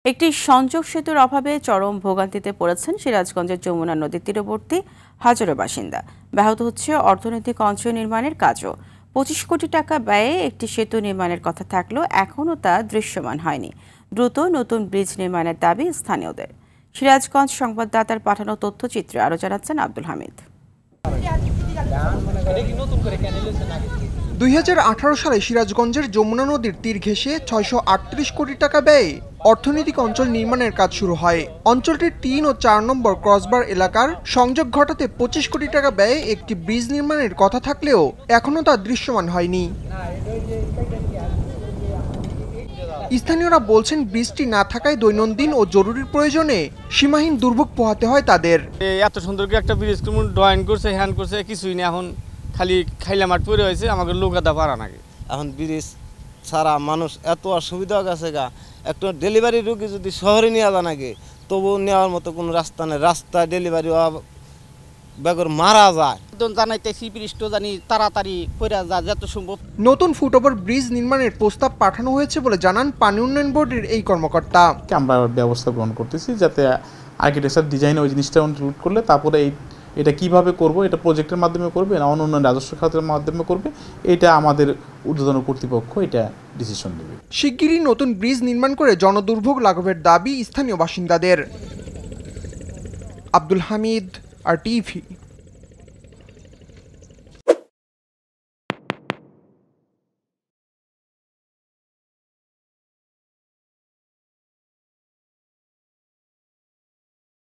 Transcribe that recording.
একটি সংযোগ সেতুর অভাবে চরম ভোগান্তিতে পড়েছেন সিরাজগঞ্জের যমুনা নদীর তীরবর্তী হাজারো বাসিন্দা। ব্যাহত হচ্ছে অর্থনৈতিক অঞ্চল নির্মাণের কাজও। 25 কোটি টাকা ব্যয়ে একটি সেতু নির্মাণের কথা থাকলেও এখনও তা দৃশ্যমান হয়নি। দ্রুত নতুন ব্রিজ নির্মাণের দাবি স্থানীয়দের। সিরাজগঞ্জ সংবাদদাতার পাঠানো তথ্যচিত্রে আরও জানাচ্ছেন আব্দুল হামিদ। 2018 সালে সিরাজগঞ্জের যমুনা নদীর তীর ঘেঁষে 638 কোটি টাকা ব্যয়ে অর্থনৈতিক অঞ্চল নির্মাণের কাজ শুরু হয়। অঞ্চলটির 3 ও 4 নম্বর ক্রসবার এলাকার সংযোগ ঘটাতে 25 কোটি টাকা ব্যয়ে একটি ব্রিজ নির্মাণের কথা থাকলেও এখনও তা দৃশ্যমান হয়নি। স্থানীয়রা বলছেন, ব্রিজটি না থাকায় দৈনন্দিন ও জরুরি প্রয়োজনে সীমাহীন দুর্ভোগ পোহাতে হয় তাদের। এত সুন্দর একটা ব্রিজ ড্রয়িং করছে, হ্যান্ড করছে, কিছুই না, এখন খালি খাইলা মাঠ পড়ে হয়েছে, আমাকে লোকাদা পারা নাকি। এখন ব্রিজ ছাড়া মানুষ এত অসুবিধা গেছে গা, একটা ডেলিভারি রোগী যদি শহরে নিয়ে যাওয়া নাকি, তবু নেওয়ার মতো কোনো রাস্তা নেই। রাস্তায় ডেলিভারি বেগর মারা যায়। জানাইতেছি ব্রিজটা জানি তাড়াতাড়ি করে যায় যত সম্ভব। নতুন ফুটওভার ব্রিজ নির্মাণের প্রস্তাব পাঠানো হয়েছে বলে জানান পানি উন্নয়ন বোর্ডের এই কর্মকর্তা। আমরা ব্যবস্থা গ্রহণ করতেছি যাতে আর্কিটেকচার ডিজাইনে ওই জিনিসটা ইনক্লুড করলে তারপরে এটা কিভাবে করব, এটা প্রজেক্টের মাধ্যমে করবে না অন্য রাজস্ব খাতের মাধ্যমে করবে, এটা আমাদের ঊর্ধ্বতন কর্তৃপক্ষ এটা ডিসিশন নেবে। শিগগিরই নতুন ব্রিজ নির্মাণ করে জনদুর্ভোগ লাঘবের দাবি স্থানীয় বাসিন্দাদের। আব্দুল হামিদ, RTV।